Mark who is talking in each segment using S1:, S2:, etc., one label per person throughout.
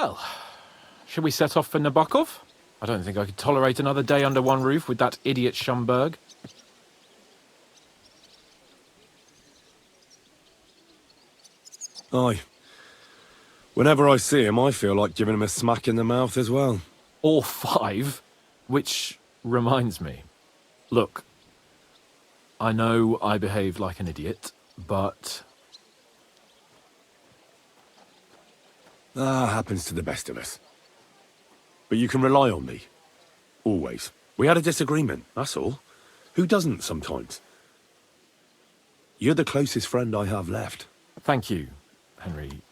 S1: Well, should we set off for Nabokov? I don't think I could tolerate another day under one roof with that idiot Schomburg.
S2: Aye. Whenever I see him, I feel like giving him a smack in the mouth as well.
S1: Or 5. Which reminds me. Look, I know I behaved like an idiot, but...
S2: Happens to the best of us. But you can rely on me. Always. We had a disagreement, that's all. Who doesn't sometimes? You're the closest friend I have left.
S1: Thank you, Henry.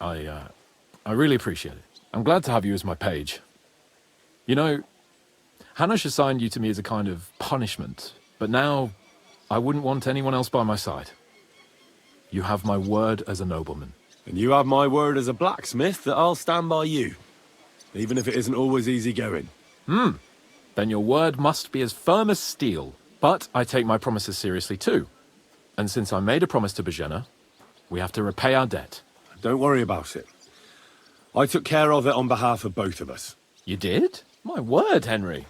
S1: I really appreciate it. I'm glad to have you as my page. You know, Hanush assigned you to me as a kind of punishment, but now I wouldn't want anyone else by my side. You have my word as a nobleman.
S2: And you have my word as a blacksmith that I'll stand by you. Even if it isn't always easy going.
S1: Then your word must be as firm as steel. But I take my promises seriously too. And since I made a promise to Bajena, we have to repay our debt.
S2: Don't worry about it. I took care of it on behalf of both of us.
S1: You did? My word, Henry.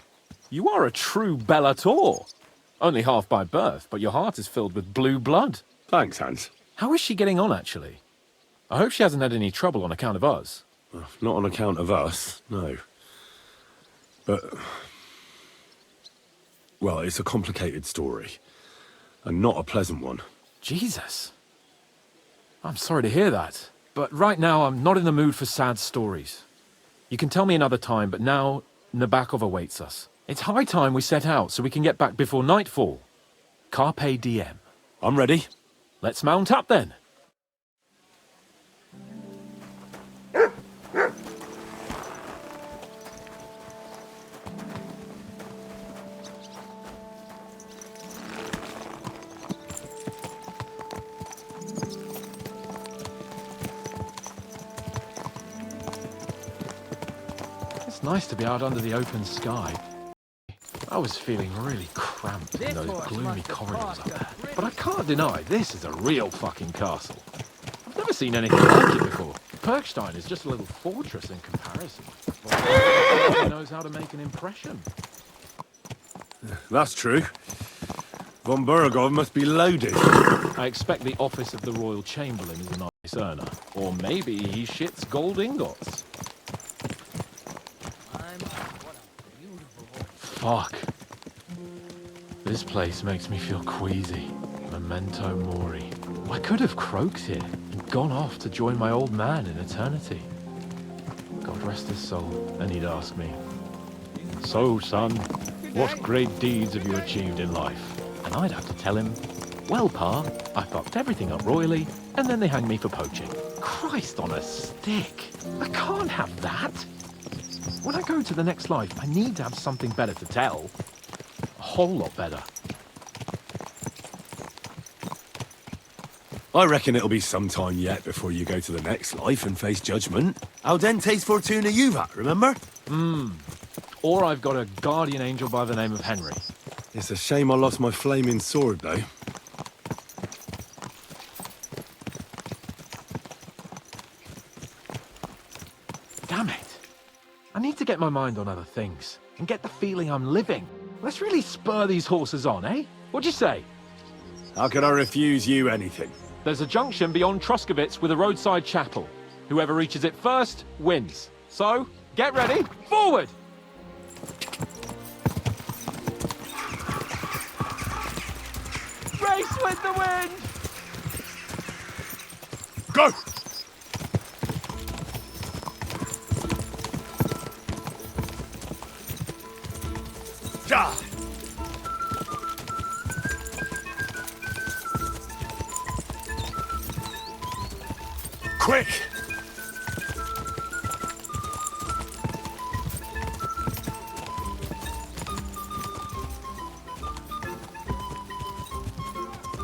S1: You are a true Bellator. Only half by birth, but your heart is filled with blue blood.
S2: Thanks, Hans.
S1: How is she getting on, actually? I hope she hasn't had any trouble on account of us.
S2: Not on account of us, no. But... well, it's a complicated story. And not a pleasant one.
S1: Jesus. I'm sorry to hear that. But right now, I'm not in the mood for sad stories. You can tell me another time, but now Nabokov awaits us. It's high time we set out so we can get back before nightfall. Carpe diem.
S2: I'm ready.
S1: Let's mount up then. It's nice to be out under the open sky. I was feeling really cramped in those gloomy corridors up there. But I can't deny, this is a real fucking castle. I've never seen anything like it before. Perkstein is just a little fortress in comparison. He knows how to make an impression.
S2: That's true. Von Burgov must be loaded.
S1: I expect the office of the Royal Chamberlain is a nice earner. Or maybe he shits gold ingots. Fuck. This place makes me feel queasy. Memento mori. I could have croaked here and gone off to join my old man in eternity. God rest his soul, and he'd ask me, "So, son, what great deeds have you achieved in life?" And I'd have to tell him, "Well, Pa, I fucked everything up royally, and then they hanged me for poaching." Christ on a stick. I can't have that. When I go to the next life, I need to have something better to tell. A whole lot better.
S2: I reckon it'll be some time yet before you go to the next life and face judgment. Audentes fortuna juvat, remember?
S1: Or I've got a guardian angel by the name of Henry.
S2: It's a shame I lost my flaming sword, though.
S1: Damn it. I need to get my mind on other things and get the feeling I'm living. Let's really spur these horses on, eh? What'd you say?
S2: How could I refuse you anything?
S1: There's a junction beyond Truskovitz with a roadside chapel. Whoever reaches it first wins. So, get ready, forward! Race with the wind!
S2: Go! Ja! Quick!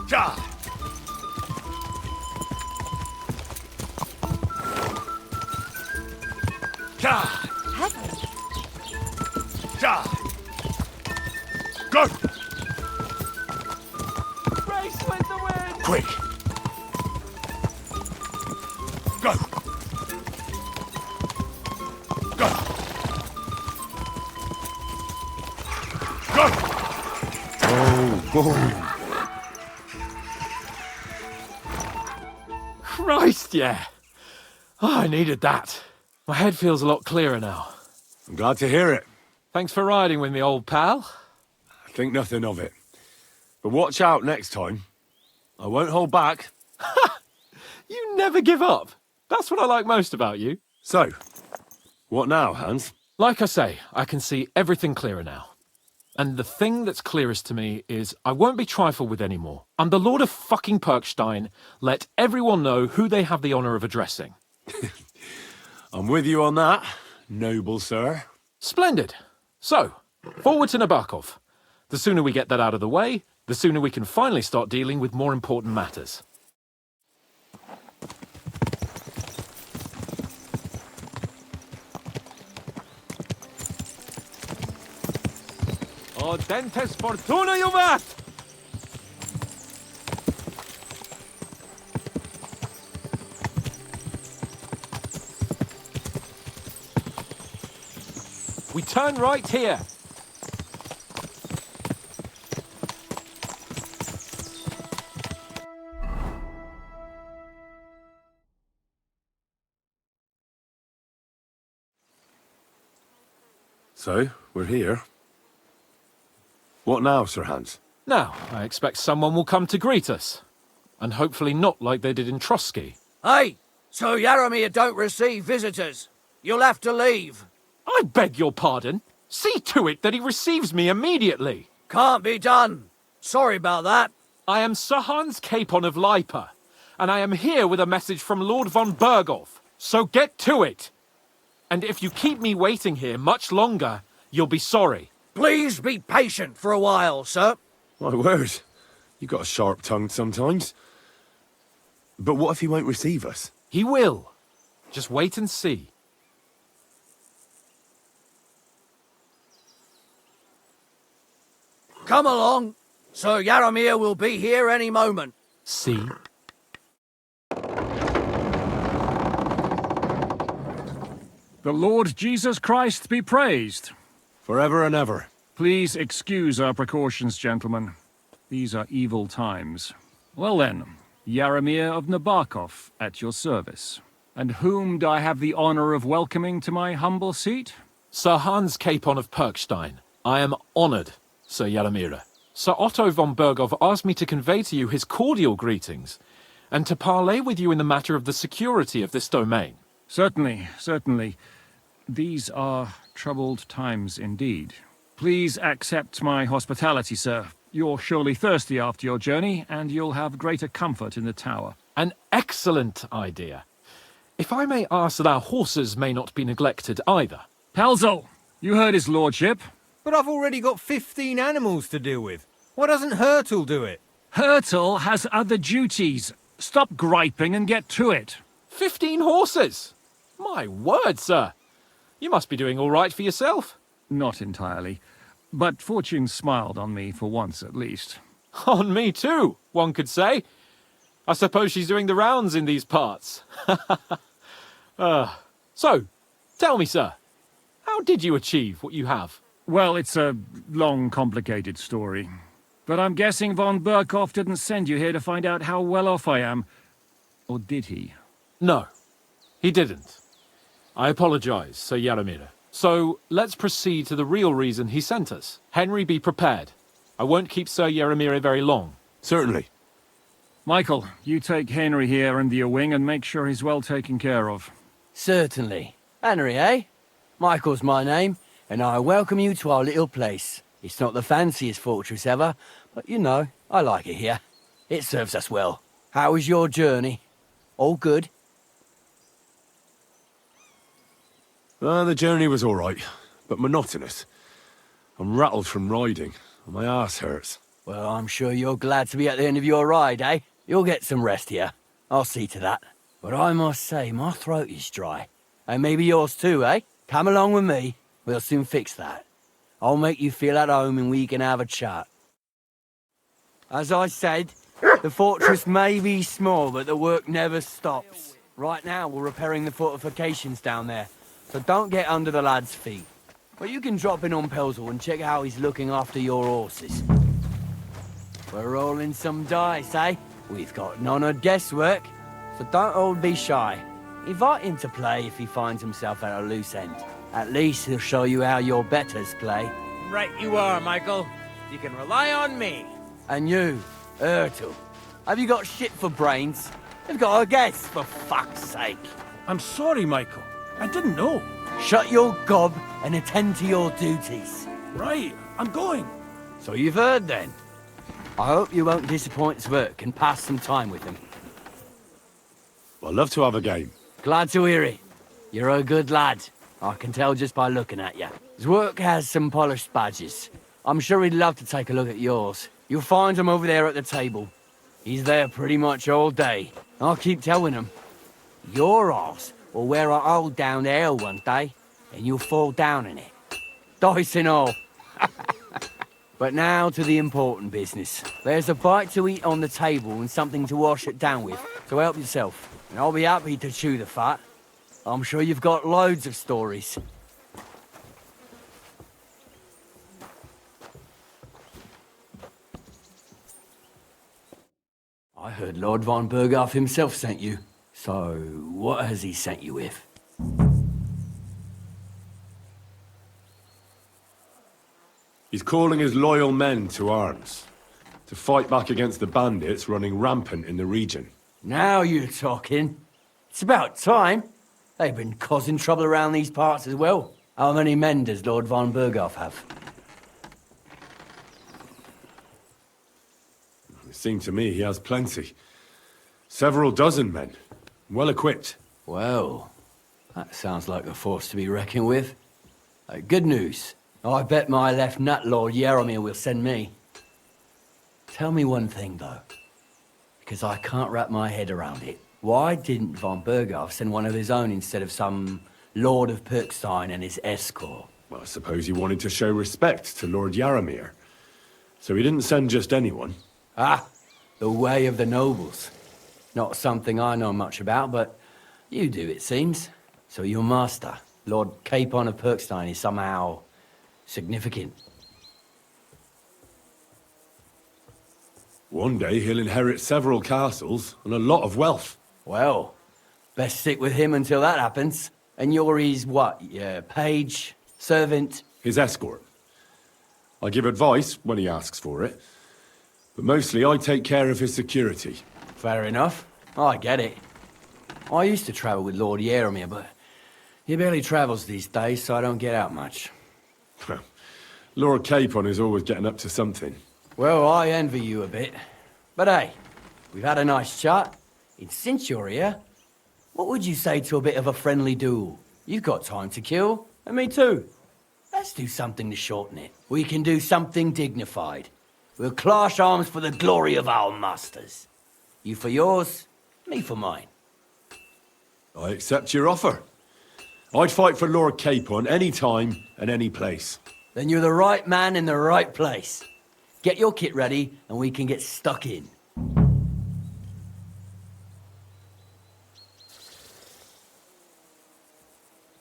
S2: Ja! Ja! Ja! Go!
S1: Race with the wind!
S2: Quick! Go!
S1: Christ, yeah. Oh, I needed that. My head feels a lot clearer now.
S2: I'm glad to hear it.
S1: Thanks for riding with me, old pal.
S2: I think nothing of it. But watch out next time. I won't hold back.
S1: You never give up. That's what I like most about you.
S2: So, what now, Hans?
S1: Like I say, I can see everything clearer now. And the thing that's clearest to me is I won't be trifled with anymore. I'm the Lord of fucking Perkstein. Let everyone know who they have the honor of addressing.
S2: I'm with you on that, noble sir.
S1: Splendid. So, forward to Nabokov. The sooner we get that out of the way, the sooner we can finally start dealing with more important matters. Dentes fortuna juvat! We turn right here.
S2: So, we're here. What now, Sir Hans?
S1: Now, I expect someone will come to greet us. And hopefully not like they did in Trotsky.
S3: Hey, so Yaromir don't receive visitors. You'll have to leave.
S1: I beg your pardon. See to it that he receives me immediately.
S3: Can't be done. Sorry about that.
S1: I am Sir Hans Capon of Lipa, and I am here with a message from Lord von Berghoff. So get to it. And if you keep me waiting here much longer, you'll be sorry.
S3: Please be patient for a while, sir.
S2: My word. You got a sharp tongue sometimes. But what if he won't receive us?
S1: He will. Just wait and see.
S3: Come along. Sir Yaromir will be here any moment.
S1: See?
S4: The Lord Jesus Christ be praised.
S2: Forever and ever.
S4: Please excuse our precautions, gentlemen. These are evil times. Well then, Yaromir of Nabokov at your service. And whom do I have the honor of welcoming to my humble seat?
S1: Sir Hans Capon of Perkstein. I am honored, Sir Yaromir. Sir Otto von Berghoff asked me to convey to you his cordial greetings, and to parley with you in the matter of the security of this domain.
S4: Certainly, certainly. These are troubled times indeed. Please accept my hospitality, sir. You're surely thirsty after your journey, and you'll have greater comfort in the tower.
S1: An excellent idea. If I may ask that our horses may not be neglected either.
S4: Pelzel, you heard his lordship.
S5: But I've already got 15 animals to deal with. Why doesn't Hurtle do it?
S4: Hurtle has other duties. Stop griping and get to it.
S1: 15 horses! My word, sir. You must be doing all right for yourself.
S4: Not entirely. But fortune smiled on me for once at least.
S1: On me too, one could say. I suppose she's doing the rounds in these parts. So, tell me, sir, how did you achieve what you have?
S4: Well, it's a long, complicated story. But I'm guessing von Berghoff didn't send you here to find out how well off I am. Or did he?
S1: No, he didn't. I apologize, Sir Yaromir. So, let's proceed to the real reason he sent us. Henry, be prepared. I won't keep Sir Yaromir very long.
S2: Certainly.
S4: Michael, you take Henry here under your wing and make sure he's well taken care of.
S6: Certainly. Henry, eh? Michael's my name, and I welcome you to our little place. It's not the fanciest fortress ever, but you know, I like it here. It serves us well. How was your journey? All good?
S2: The journey was all right, but monotonous. I'm rattled from riding, and my ass hurts.
S6: Well, I'm sure you're glad to be at the end of your ride, eh? You'll get some rest here. I'll see to that. But I must say, my throat is dry. And maybe yours too, eh? Come along with me. We'll soon fix that. I'll make you feel at home and we can have a chat. As I said, the fortress may be small, but the work never stops. Right now, we're repairing the fortifications down there, so don't get under the lad's feet. But you can drop in on Pelzel and check how he's looking after your horses. We're rolling some dice, eh? We've got none of guesswork, so don't all be shy. Invite him to play if he finds himself at a loose end. At least he'll show you how your betters play.
S3: Right you are, Michael. You can rely on me.
S6: And you, Ertl, have you got shit for brains? You've got a guess, for fuck's sake.
S2: I'm sorry, Michael. I didn't know.
S6: Shut your gob and attend to your duties.
S2: Right, I'm going.
S6: So you've heard then. I hope you won't disappoint Zwerk and pass some time with him.
S2: I'd love to have a game.
S6: Glad to hear it. You're a good lad. I can tell just by looking at you. Zwerk has some polished badges. I'm sure he'd love to take a look at yours. You'll find him over there at the table. He's there pretty much all day. I'll keep telling him. Your arse will wear a hole down there one day, and you'll fall down in it. Dice and all. But now to the important business. There's a bite to eat on the table and something to wash it down with, so help yourself. And I'll be happy to chew the fat. I'm sure you've got loads of stories. I heard Lord von Berghoff himself sent you. So, what has he sent you with?
S2: He's calling his loyal men to arms. To fight back against the bandits running rampant in the region.
S6: Now you're talking. It's about time. They've been causing trouble around these parts as well. How many men does Lord von Berghoff have?
S2: It seemed to me he has plenty. Several dozen men. Well equipped.
S6: Well, that sounds like a force to be reckoned with. Good news. I bet my left nut Lord Yaromir will send me. Tell me one thing, though, because I can't wrap my head around it. Why didn't von Berghoff send one of his own instead of some Lord of Pirkstein and his escort?
S2: Well, I suppose he wanted to show respect to Lord Yaromir. So he didn't send just anyone.
S6: Ah, the way of the nobles. Not something I know much about, but you do, it seems. So your master, Lord Capon of Pirkstein, is somehow significant.
S2: One day he'll inherit several castles and a lot of wealth.
S6: Well, best stick with him until that happens. And you're his what? Yeah, page, servant?
S2: His escort. I give advice when he asks for it. But mostly I take care of his security.
S6: Fair enough. I get it. I used to travel with Lord Yaromir, but he barely travels these days, so I don't get out much.
S2: Lord Capon is always getting up to something.
S6: Well, I envy you a bit. But hey, we've had a nice chat. And since you're here, what would you say to a bit of a friendly duel? You've got time to kill, and me too. Let's do something to shorten it. We can do something dignified. We'll clash arms for the glory of our masters. You for yours, me for mine.
S2: I accept your offer. I'd fight for Lord Capon any time and any place.
S6: Then you're the right man in the right place. Get your kit ready, and we can get stuck in.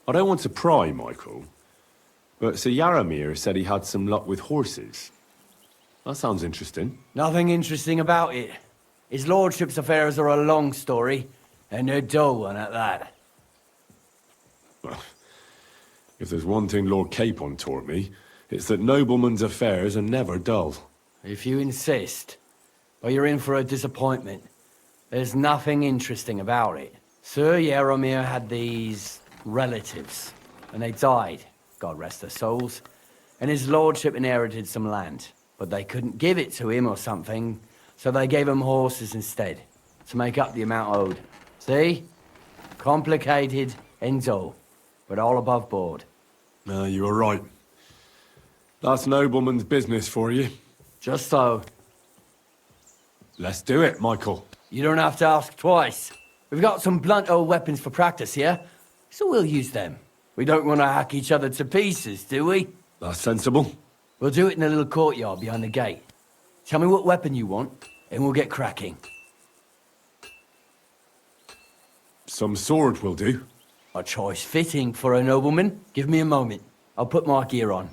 S2: I don't want to pry, Michael, but Sir Yaromir said he had some luck with horses. That sounds interesting.
S6: Nothing interesting about it. His lordship's affairs are a long story, and a dull one at that.
S2: Well, if there's one thing Lord Capon taught me, it's that noblemen's affairs are never dull.
S6: If you insist, but you're in for a disappointment. There's nothing interesting about it. Sir Yaromir had these relatives, and they died, God rest their souls, and his lordship inherited some land, but they couldn't give it to him or something, so they gave him horses instead, to make up the amount owed. See? Complicated and dull, but all above board.
S2: No, you were right. That's nobleman's business for you.
S6: Just so.
S2: Let's do it, Michael.
S6: You don't have to ask twice. We've got some blunt old weapons for practice here, so we'll use them. We don't want to hack each other to pieces, do we?
S2: That's sensible.
S6: We'll do it in a little courtyard behind the gate. Tell me what weapon you want, and we'll get cracking.
S2: Some sword will do.
S6: A choice fitting for a nobleman. Give me a moment. I'll put my gear on.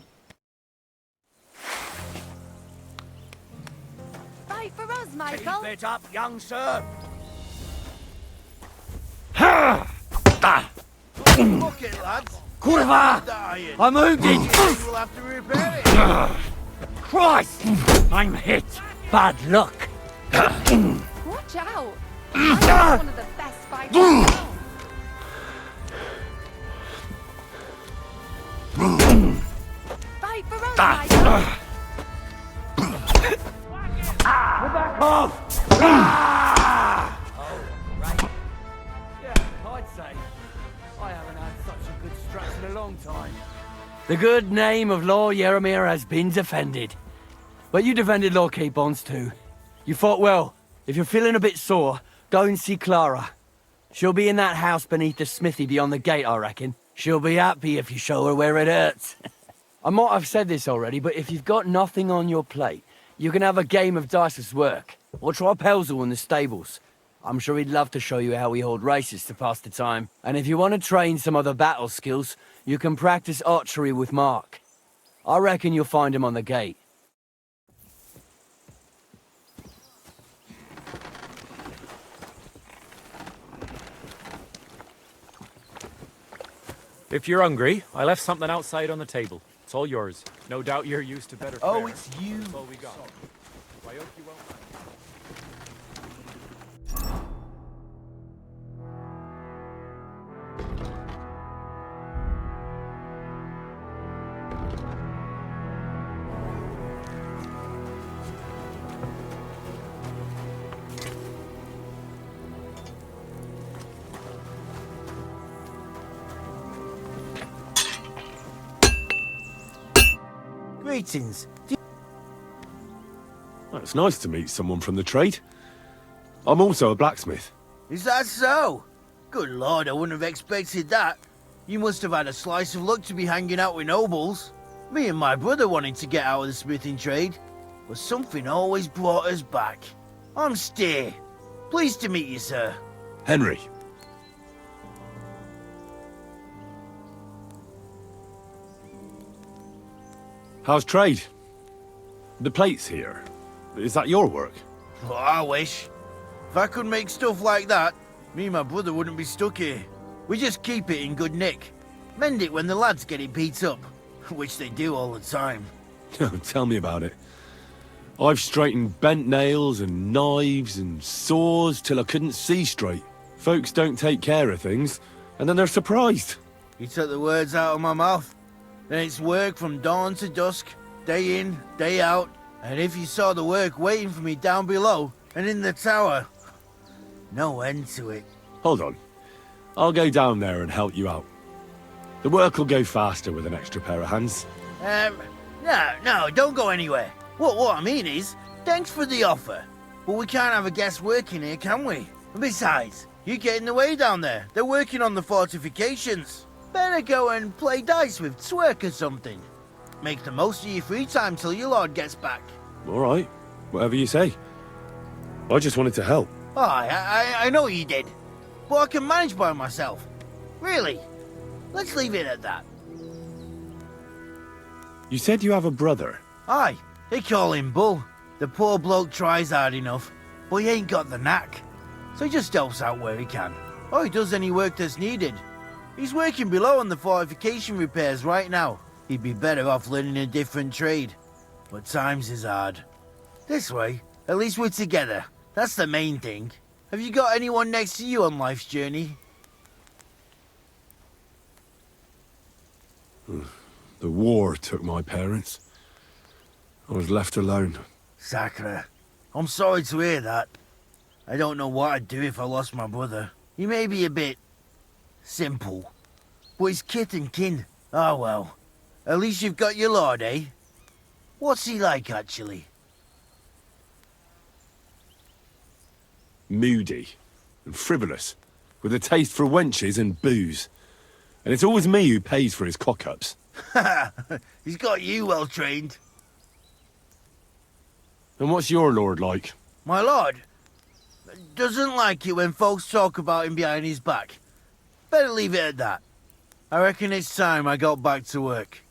S7: Michael.
S3: Keep it up, young sir. Look it, lads.
S6: Kurva!
S3: Dying.
S6: I'm wounded!
S3: We'll have to repair it.
S6: Christ! I'm hit! Bad luck!
S7: Watch out. I'm one of the best fighters in town. Fight for us, Michael.
S6: Back off! Oh, right. Yeah, I'd say. I haven't had such a good strut in a long time. The good name of Lord Yaramir has been defended. But you defended Lord Capon's too. You fought well. If you're feeling a bit sore, go and see Clara. She'll be in that house beneath the smithy beyond the gate, I reckon. She'll be happy if you show her where it hurts. I might have said this already, but if you've got nothing on your plate, you can have a game of dice's work. Or try Pelzel in the stables. I'm sure he'd love to show you how we hold races to pass the time. And if you want to train some other battle skills, you can practice archery with Mark. I reckon you'll find him on the gate.
S8: If you're hungry, I left something outside on the table. It's all yours. No doubt you're used to better fare.
S3: Oh, it's you.
S8: That's all we got. I hope you won't mind.
S3: Greetings.
S2: Well, it's nice to meet someone from the trade. I'm also a blacksmith.
S3: Is that so? Good lord, I wouldn't have expected that. You must have had a slice of luck to be hanging out with nobles. Me and my brother wanted to get out of the smithing trade, but something always brought us back. I'm Steer. Pleased to meet you, sir.
S2: Henry. How's trade? The plates here. Is that your work?
S3: Well, I wish. If I could make stuff like that, me and my brother wouldn't be stuck here. We just keep it in good nick. Mend it when the lads get it beat up, which they do all the time.
S2: Tell me about it. I've straightened bent nails and knives and saws till I couldn't see straight. Folks don't take care of things, and then they're surprised.
S3: You took the words out of my mouth. Then it's work from dawn to dusk, day in, day out. And if you saw the work waiting for me down below and in the tower, no end to it.
S2: Hold on. I'll go down there and help you out. The work will go faster with an extra pair of hands.
S3: No, don't go anywhere. What I mean is, thanks for the offer. But we can't have a guest working here, can we? And besides, you get in the way down there. They're working on the fortifications. Better go and play dice with Twerk or something. Make the most of your free time till your lord gets back.
S2: All right. Whatever you say. I just wanted to help.
S3: Oh, I know you did. But I can manage by myself. Really. Let's leave it at that.
S2: You said you have a brother.
S3: Aye, they call him Bull. The poor bloke tries hard enough, but he ain't got the knack. So he just helps out where he can. Or he does any work that's needed. He's working below on the fortification repairs right now. He'd be better off learning a different trade. But times is hard. This way, at least we're together. That's the main thing. Have you got anyone next to you on life's journey?
S2: The war took my parents. I was left alone.
S3: Sacre. I'm sorry to hear that. I don't know what I'd do if I lost my brother. He may be a bit simple, but he's kith and kin. Oh well. At least you've got your lord, eh? What's he like, actually?
S2: Moody and frivolous, with a taste for wenches and booze. And it's always me who pays for his cock-ups.
S3: He's got you well trained.
S2: And what's your lord like?
S3: My lord doesn't like it when folks talk about him behind his back. Better leave it at that. I reckon it's time I got back to work.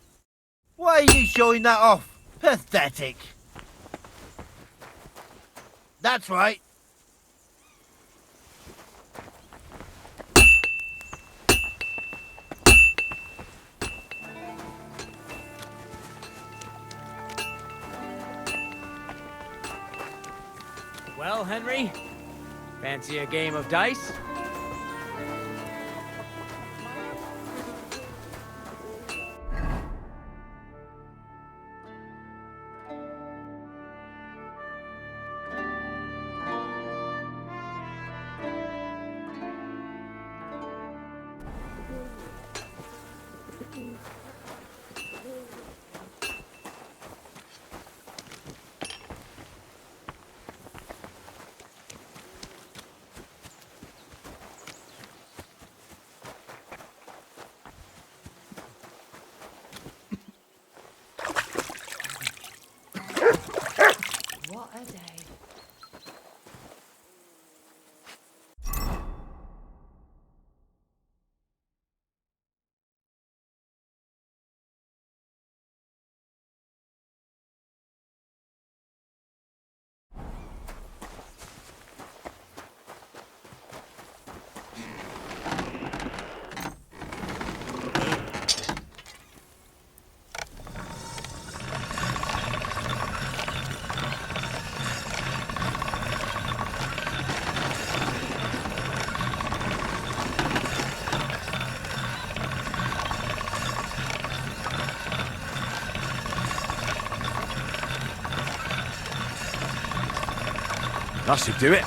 S3: Why are you showing that off? Pathetic. That's right.
S6: Well, Henry, fancy a game of dice?
S7: What a day.
S2: That should do it.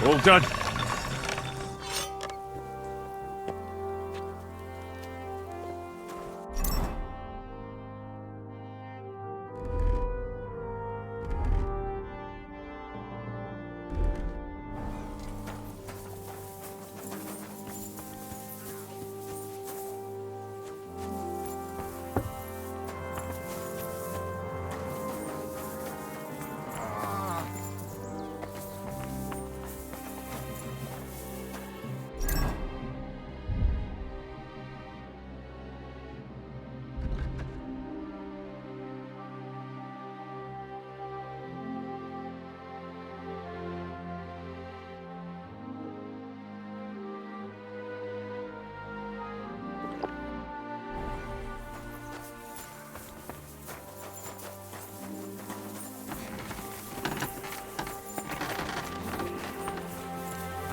S2: All done.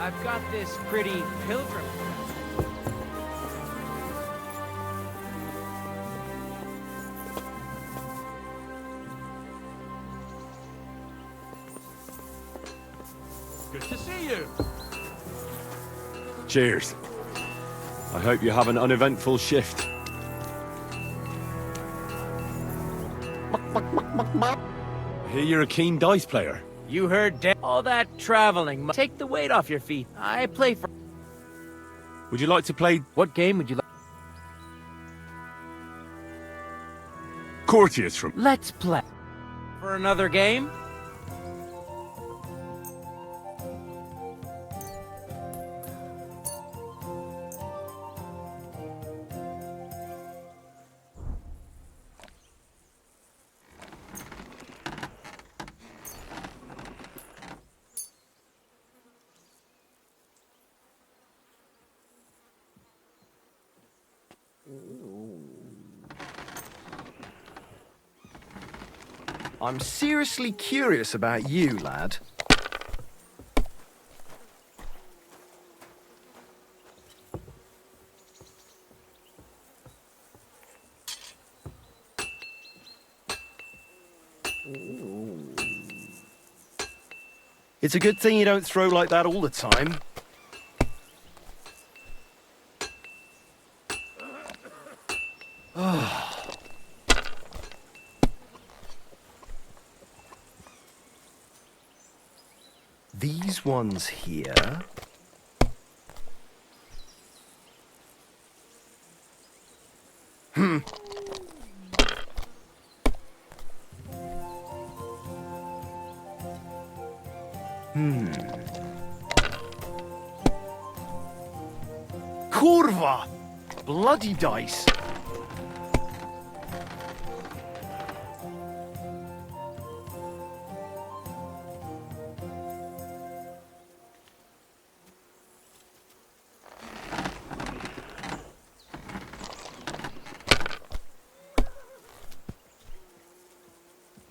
S6: I've got this pretty pilgrim.
S5: Good to see you.
S2: Cheers. I hope you have an uneventful shift. I hear you're a keen dice player.
S6: You heard all that traveling. Take the weight off your feet. I play for...
S2: Would you like to play
S6: What game would you like?
S2: Courtiers from...
S6: Let's play. For another game?
S9: I'm seriously curious about you, lad. It's a good thing you don't throw like that all the time. These ones here. Kurwa! Bloody dice!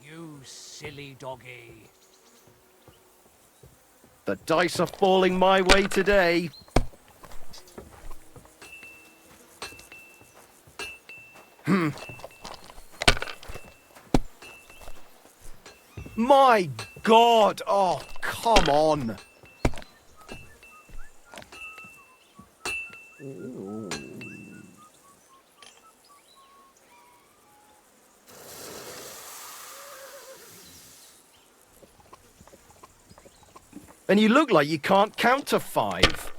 S10: You silly doggy.
S9: The dice are falling my way today. My God! Oh, come on! And you look like you can't count to 5.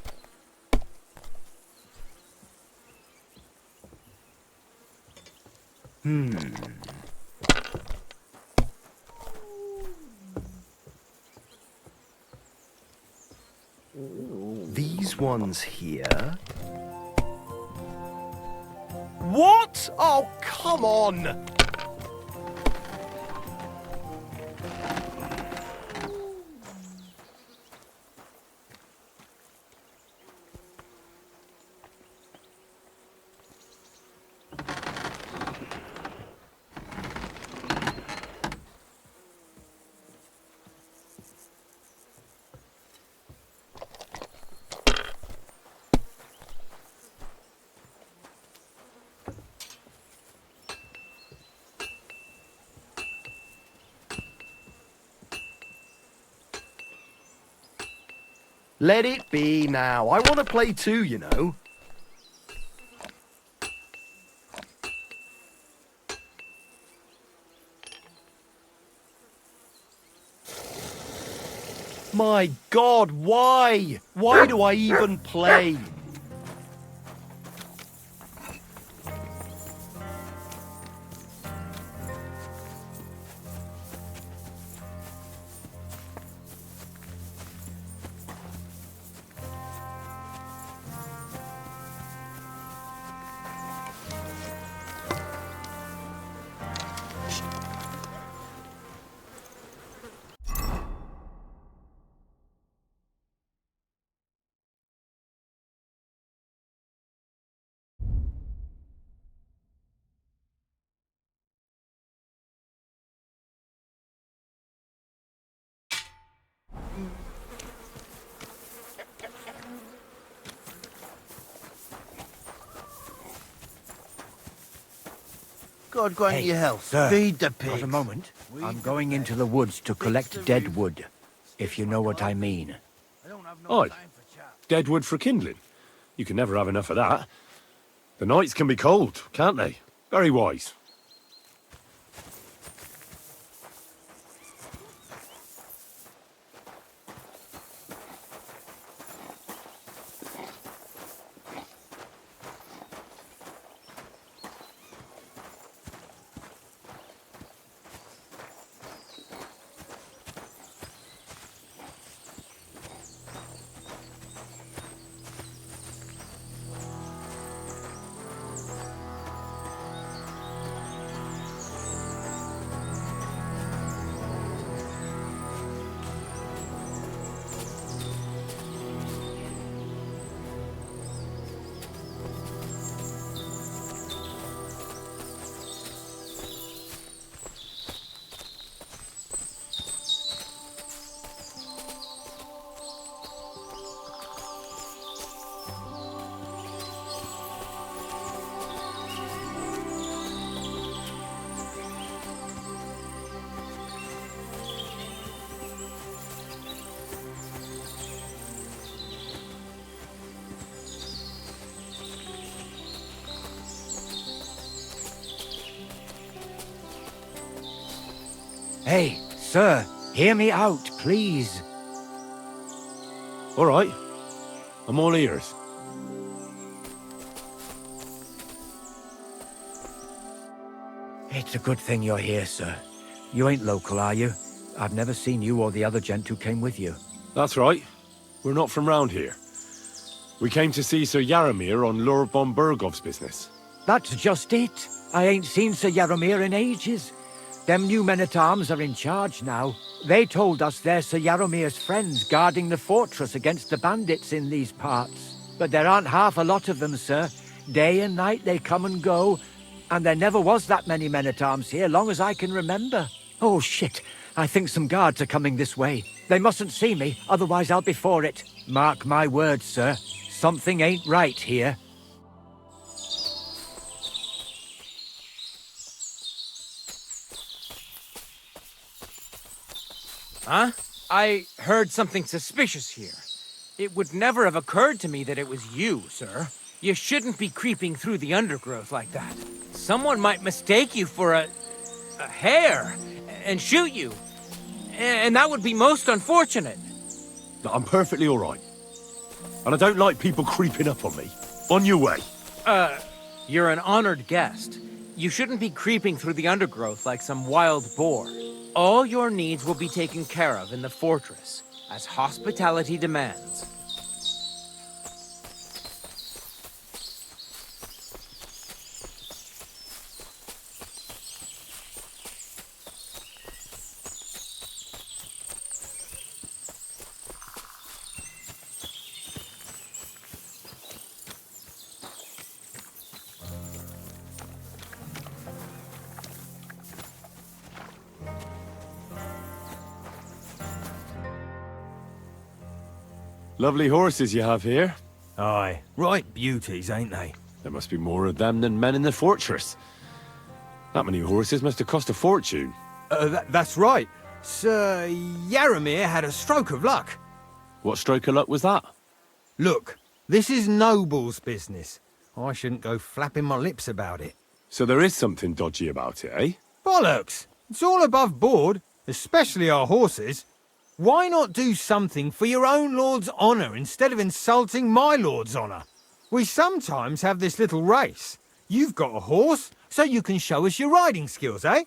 S9: These ones here. What? Oh, come on! Let it be now. I want to play too, you know. My God, why? Why do I even play?
S3: God grant you health.
S5: Sir,
S3: Feed the pigs.
S5: for a moment. I'm going into the woods to collect dead wood, if you know what I mean.
S3: I don't have no
S2: Aye.
S3: time for chat.
S2: Dead wood for kindling. You can never have enough of that. The nights can be cold, can't they? Very wise.
S5: Hey, sir, hear me out, please.
S2: All right. I'm all ears.
S10: It's a good thing you're here, sir. You ain't local, are you? I've never seen you or the other gent who came with you.
S2: That's right. We're not from round here. We came to see Sir Yaramir on Lord von Bergov's business.
S10: That's just it. I ain't seen Sir Yaramir in ages. Them new men-at-arms are in charge now. They told us they're Sir Yaramir's friends guarding the fortress against the bandits in these parts. But there aren't half a lot of them, sir. Day and night they come and go, and there never was that many men-at-arms here, long as I can remember. Oh, shit. I think some guards are coming this way. They mustn't see me, otherwise I'll be for it. Mark my words, sir. Something ain't right here.
S11: Huh? I heard something suspicious here. It would never have occurred to me that it was you, sir. You shouldn't be creeping through the undergrowth like that. Someone might mistake you for a hare and shoot you. And that would be most unfortunate.
S2: I'm perfectly all right. And I don't like people creeping up on me. On your way.
S11: You're an honored guest. You shouldn't be creeping through the undergrowth like some wild boar. All your needs will be taken care of in the fortress, as hospitality demands.
S2: Lovely horses you have here.
S5: Aye, right beauties, ain't they?
S2: There must be more of them than men in the fortress. That many horses must have cost a fortune.
S5: That's right. Sir Yaramir had a stroke of luck.
S2: What stroke of luck was that?
S5: Look, this is Noble's business. I shouldn't go flapping my lips about it.
S2: So there is something dodgy about it, eh?
S5: Bollocks! It's all above board, especially our horses. Why not do something for your own lord's honour instead of insulting my lord's honour? We sometimes have this little race. You've got a horse, so you can show us your riding skills, eh?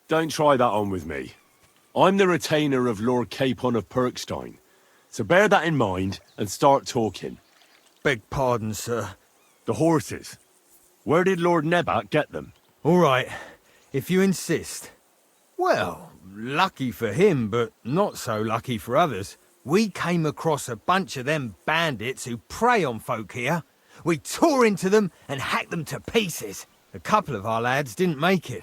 S2: Don't try that on with me. I'm the retainer of Lord Capon of Perkstein. So bear that in mind and start talking.
S5: Beg pardon, sir.
S2: The horses. Where did Lord Nebat get them?
S5: All right, if you insist. Well, lucky for him, but not so lucky for others. We came across a bunch of them bandits who prey on folk here. We tore into them and hacked them to pieces. A couple of our lads didn't make it.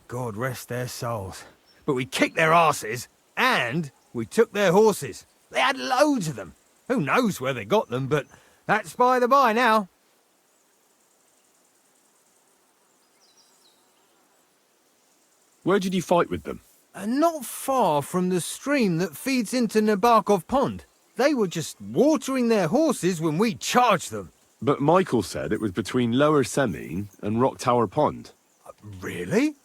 S5: God rest their souls. But we kicked their asses, and we took their horses. They had loads of them. Who knows where they got them, but that's by the by now.
S2: Where did you fight with them?
S5: Not far from the stream that feeds into Nabokov Pond. They were just watering their horses when we charged them.
S2: But Michael said it was between Lower Semine and Rock Tower Pond.
S5: Really?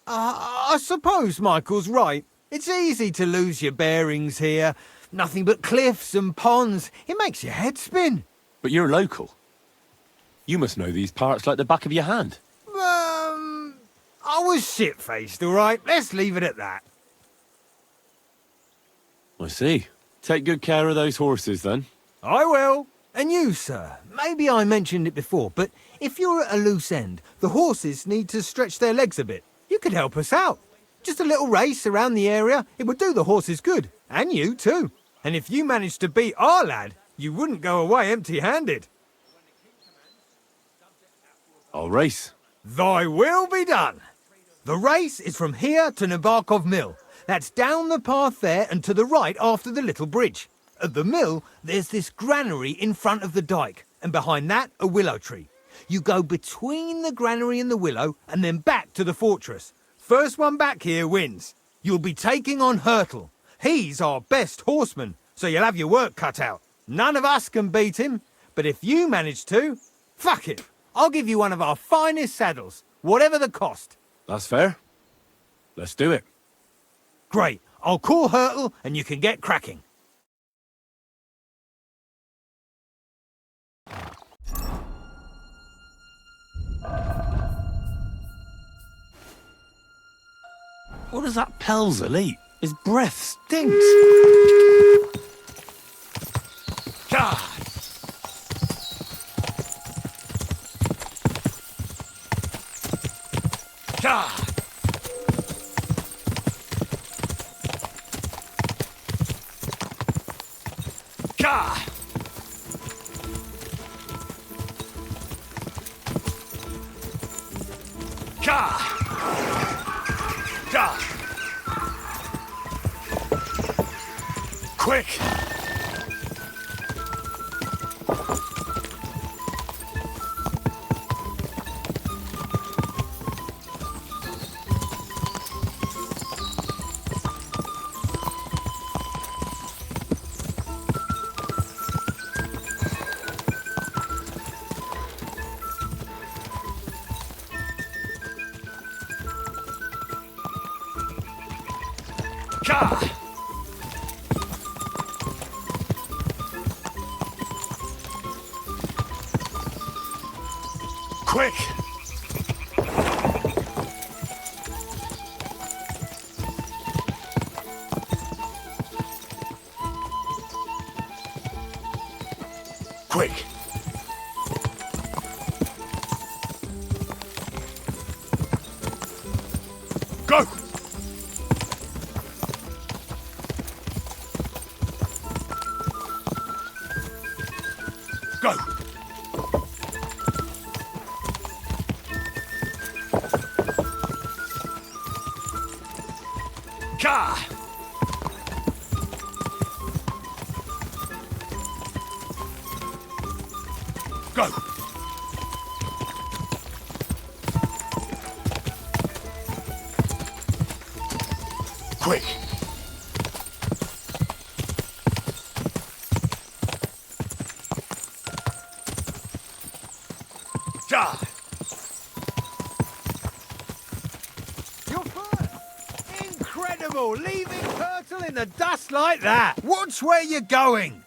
S5: I suppose Michael's right. It's easy to lose your bearings here. Nothing but cliffs and ponds. It makes your head spin.
S2: But you're local. You must know these parts like the back of your hand.
S5: I was shit-faced, all right? Let's leave it at that.
S2: I see. Take good care of those horses, then.
S5: I will. And you, sir. Maybe I mentioned it before, but if you're at a loose end, the horses need to stretch their legs a bit. You could help us out. Just a little race around the area. It would do the horses good. And you, too. And if you managed to beat our lad, you wouldn't go away empty-handed.
S2: I'll race.
S5: Thy will be done. The race is from here to Nabokov Mill. That's down the path there and to the right after the little bridge. At the mill, there's this granary in front of the dike, and behind that, a willow tree. You go between the granary and the willow, and then back to the fortress. First one back here wins. You'll be taking on Hurtle. He's our best horseman, so you'll have your work cut out. None of us can beat him, but if you manage to, fuck it. I'll give you one of our finest saddles, whatever the cost.
S2: That's fair. Let's do it.
S5: Great. I'll call Hurtle and you can get cracking.
S2: What does that Pelzer eat? His breath stinks. God! God! God! God! God! Quick! God! Quick! Quick! Go! Go! Ka! Go! Quick! Ja!
S5: You're first! Incredible! Leaving Hurtle in the dust like that! Watch where you're going!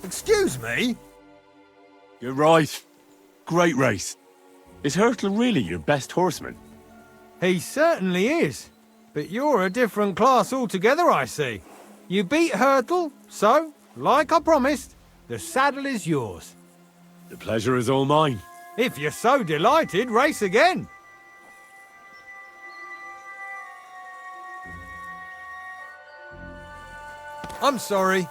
S5: Excuse me?
S2: You're right. Great race. Is Hurtle really your best horseman?
S5: He certainly is. But you're a different class altogether, I see. You beat Hurtle, so, like I promised, the saddle is yours.
S2: The pleasure is all mine.
S5: If you're so delighted, race again. I'm sorry.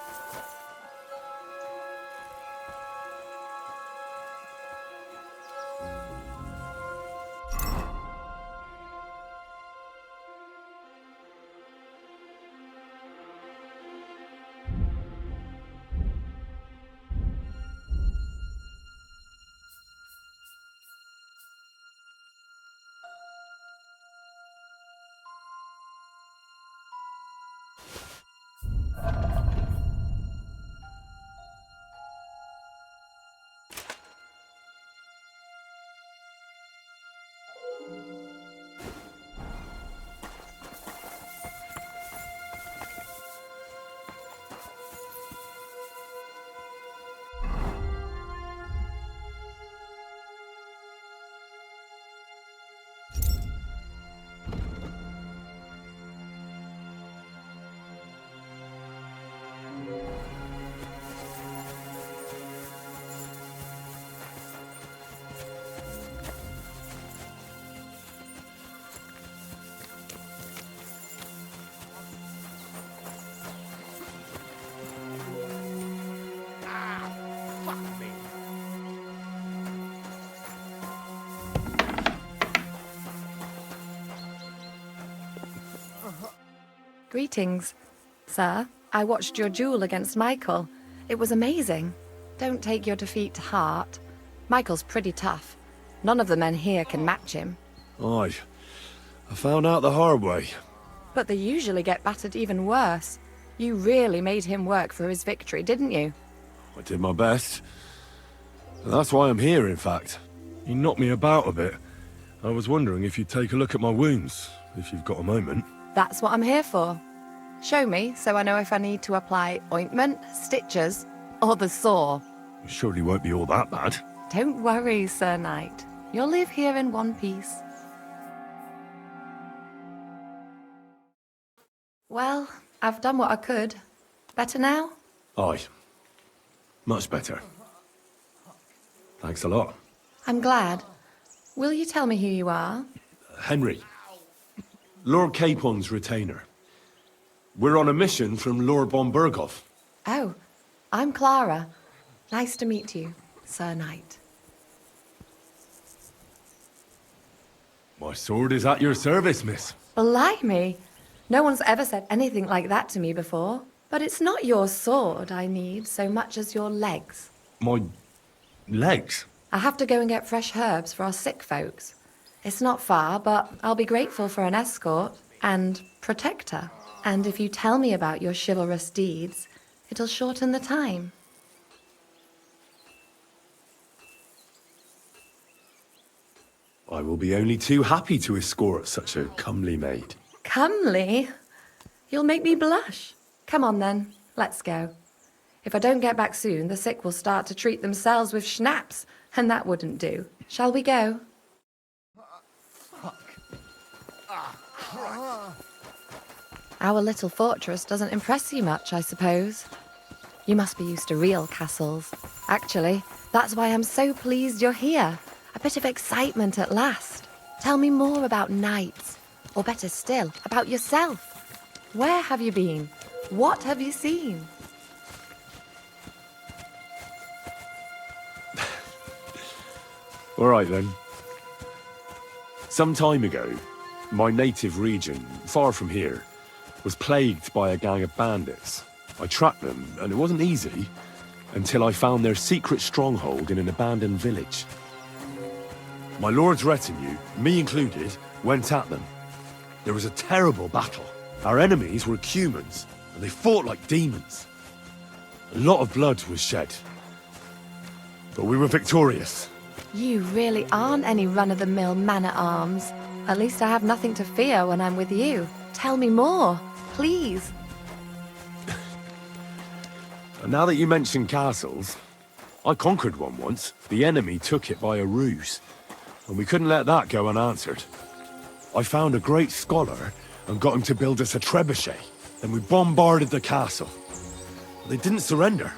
S7: Greetings. Sir, I watched your duel against Michael. It was amazing. Don't take your defeat to heart. Michael's pretty tough. None of the men here can match him.
S2: Aye. I found out the hard way.
S7: But they usually get battered even worse. You really made him work for his victory, didn't you?
S2: I did my best. That's why I'm here, in fact. You knocked me about a bit. I was wondering if you'd take a look at my wounds, if you've got a moment.
S7: That's what I'm here for. Show me, so I know if I need to apply ointment, stitches, or the saw.
S2: It surely won't be all that bad.
S7: Don't worry, Sir Knight. You'll live here in one piece. Well, I've done what I could. Better now?
S2: Aye. Much better. Thanks a lot.
S7: I'm glad. Will you tell me who you are?
S2: Henry. Lord Capon's retainer. We're on a mission from Lord Bomberghoff.
S7: Oh, I'm Clara. Nice to meet you, Sir Knight.
S2: My sword is at your service, miss.
S7: Blimey! No one's ever said anything like that to me before. But it's not your sword I need so much as your legs.
S2: My legs?
S7: I have to go and get fresh herbs for our sick folks. It's not far, but I'll be grateful for an escort and protector. And if you tell me about your chivalrous deeds, it'll shorten the time.
S2: I will be only too happy to escort such a comely maid.
S7: Comely? You'll make me blush. Come on then, let's go. If I don't get back soon, the sick will start to treat themselves with schnapps, and that wouldn't do. Shall we go? Our little fortress doesn't impress you much, I suppose. You must be used to real castles. Actually, that's why I'm so pleased you're here. A bit of excitement at last. Tell me more about knights, or better still, about yourself. Where have you been? What have you seen?
S2: All right then. Some time ago, my native region, far from here, was plagued by a gang of bandits. I tracked them, and it wasn't easy, until I found their secret stronghold in an abandoned village. My lord's retinue, me included, went at them. There was a terrible battle. Our enemies were humans, and they fought like demons. A lot of blood was shed, but we were victorious.
S7: You really aren't any run-of-the-mill man-at-arms. At least I have nothing to fear when I'm with you. Tell me more, please.
S2: And now that you mention castles, I conquered one once. The enemy took it by a ruse, and we couldn't let that go unanswered. I found a great scholar and got him to build us a trebuchet. Then we bombarded the castle. They didn't surrender,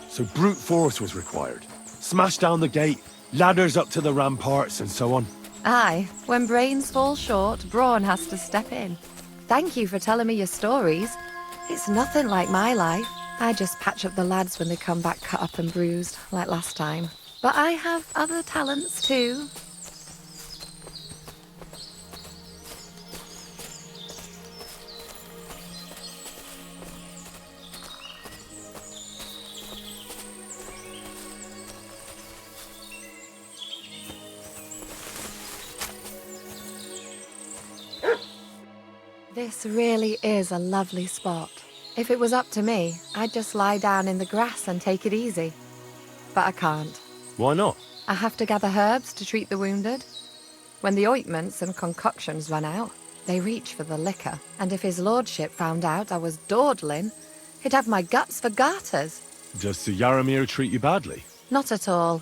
S2: so brute force was required. Smashed down the gate, ladders up to the ramparts, and so on.
S7: Aye, when brains fall short, brawn has to step in. Thank you for telling me your stories. It's nothing like my life. I just patch up the lads when they come back cut up and bruised, like last time. But I have other talents too. This really is a lovely spot. If it was up to me, I'd just lie down in the grass and take it easy. But I can't.
S2: Why not?
S7: I have to gather herbs to treat the wounded. When the ointments and concoctions run out, they reach for the liquor. And if his lordship found out I was dawdling, he'd have my guts for garters.
S2: Does Sir Yaramir treat you badly?
S7: Not at all.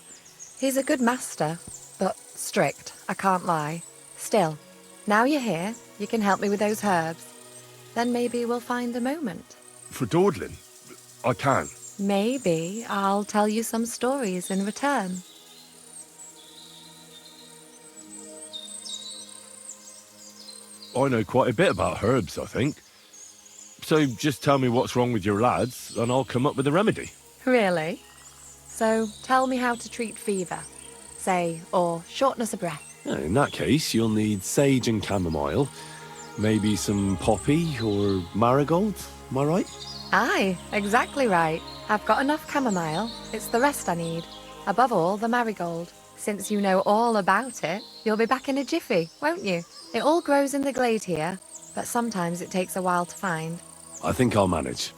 S7: He's a good master, but strict, I can't lie. Still, now you're here, you can help me with those herbs. Then maybe we'll find a moment.
S2: For dawdling? I can.
S7: Maybe I'll tell you some stories in return.
S2: I know quite a bit about herbs, I think. So just tell me what's wrong with your lads, and I'll come up with a remedy.
S7: Really? So tell me how to treat fever, say, or shortness of breath.
S2: In that case, you'll need sage and chamomile, maybe some poppy or marigold, am I right?
S7: Aye, exactly right. I've got enough chamomile. It's the rest I need. Above all, the marigold. Since you know all about it, you'll be back in a jiffy, won't you? It all grows in the glade here, but sometimes it takes a while to find.
S2: I think I'll manage.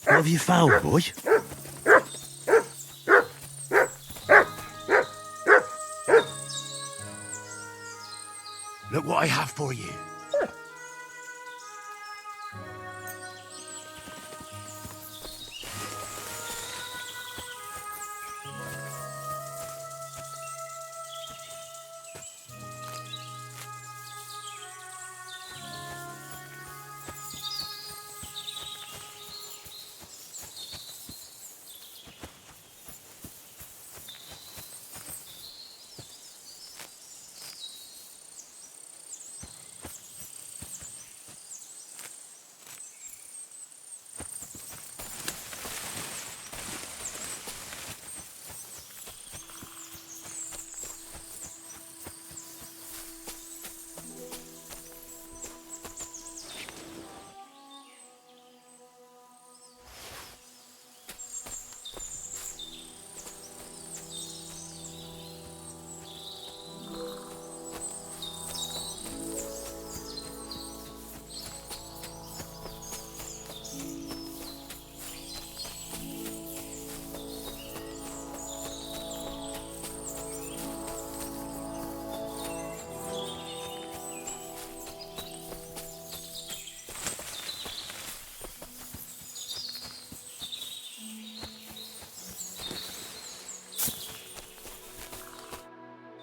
S9: What have you found, boy? Look what I have for you.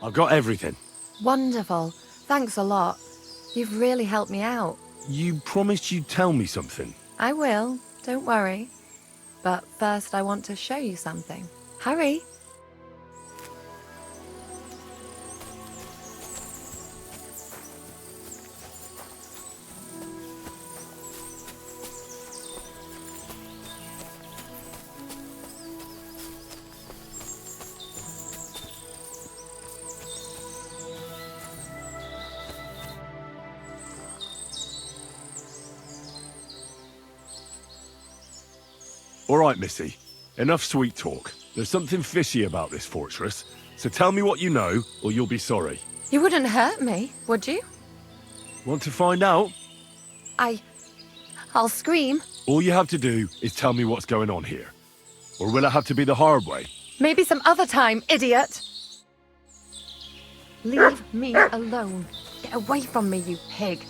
S2: I've got everything.
S7: Wonderful. Thanks a lot. You've really helped me out.
S2: You promised you'd tell me something.
S7: I will, don't worry. But first I want to show you something. Hurry.
S2: All right, Missy. Enough sweet talk. There's something fishy about this fortress, so tell me what you know, or you'll be sorry.
S7: You wouldn't hurt me, would you?
S2: Want to find out?
S7: I'll scream.
S2: All you have to do is tell me what's going on here. Or will it have to be the hard way?
S7: Maybe some other time, idiot. Leave me alone. Get away from me, you pig.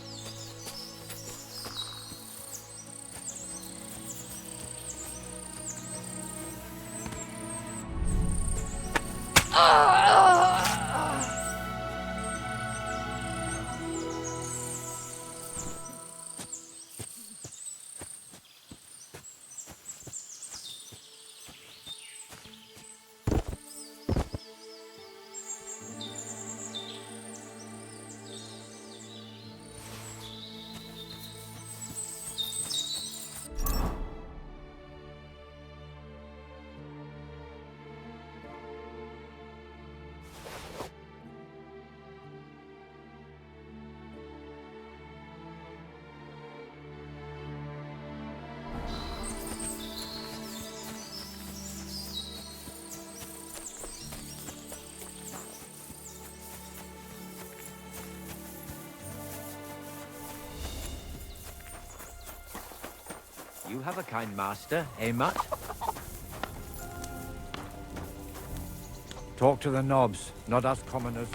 S10: You have a kind master, eh, Mutt? Talk to the knobs, not us commoners.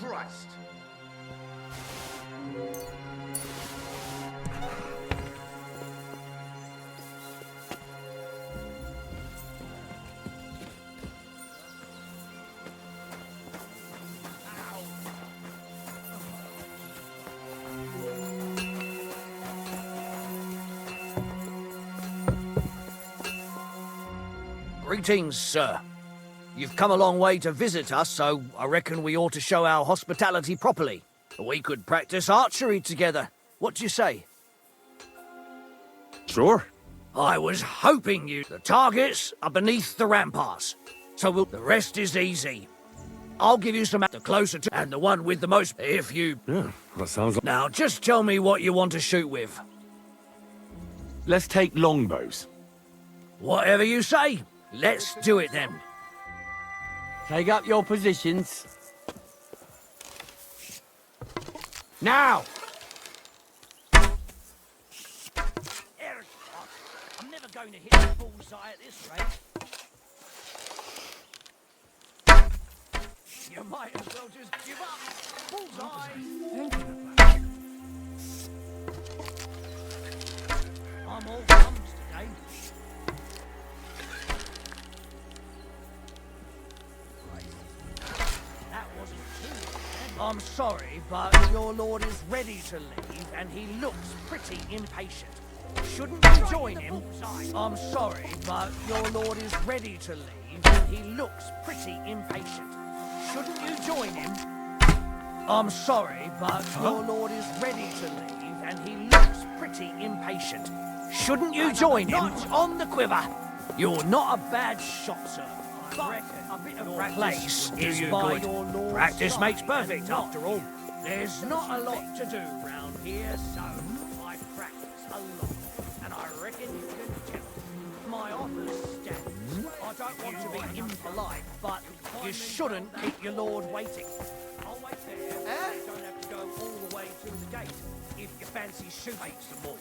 S9: Christ!
S12: Greetings, sir. You've come a long way to visit us, so I reckon we ought to show our hospitality properly. We could practice archery together. What do you say?
S2: Sure.
S12: I was hoping you... The targets are beneath the ramparts, so the rest is easy. I'll give you some... The closer to... And the one with the most... If you...
S2: Yeah, that sounds like...
S12: Now, just tell me what you want to shoot with.
S2: Let's take longbows.
S12: Whatever you say. Let's do it then.
S6: Take up your positions.
S12: Now! I'm never going to hit the bullseye at this rate. You might as well just give up. Bullseye! I'm all thumbs today. That wasn't too bad. I'm sorry, but your lord is ready to leave, and he looks pretty impatient. Shouldn't you join him? I'm sorry, but your lord is ready to leave, and he looks pretty impatient. Shouldn't you join him? I'm sorry, but your lord is ready to leave, and he looks pretty impatient. Shouldn't you join him? Not on the quiver. You're not a bad shot, sir. But a bit of practice is by your lord's practice makes perfect, after all. There's not a lot to do round here, so I practice a lot. And I reckon you can tell. My offer stands. I don't want to be impolite, but you shouldn't keep your lord waiting. I'll wait there. You don't have to go all the way to the gate if you fancy shooting some more.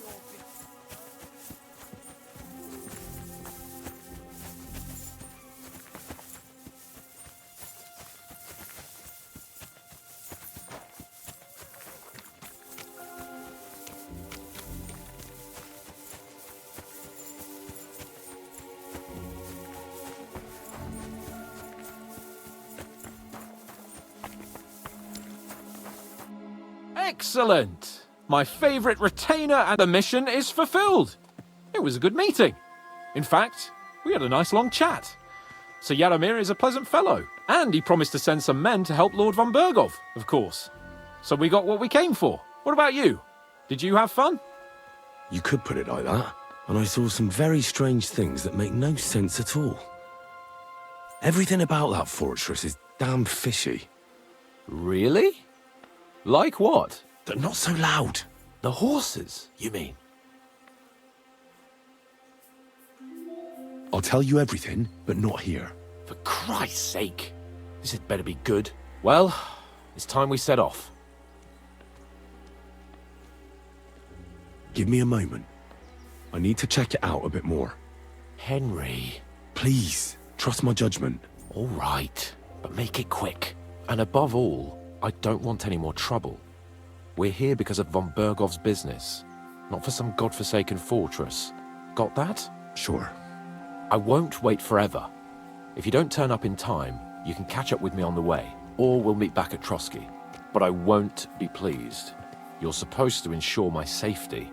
S1: Excellent! My favourite retainer and the mission is fulfilled. It was a good meeting. In fact, we had a nice long chat. Sir Yaromir is a pleasant fellow, and he promised to send some men to help Lord von Bergov, of course. So we got what we came for. What about you? Did you have fun?
S2: You could put it like that. And I saw some very strange things that make no sense at all. Everything about that fortress is damn fishy.
S1: Really? Like what?
S2: They're not so loud.
S1: The horses, you mean?
S2: I'll tell you everything, but not here.
S1: For Christ's sake. This had better be good. Well,
S13: It's time we set off.
S2: Give me a moment. I need to check it out a bit more.
S13: Henry.
S2: Please, trust my judgment.
S13: All right, but make it quick. And above all, I don't want any more trouble. We're here because of von Bergov's business, not for some godforsaken fortress. Got that?
S2: Sure.
S13: I won't wait forever. If you don't turn up in time, you can catch up with me on the way, or we'll meet back at Trotsky. But I won't be pleased. You're supposed to ensure my safety.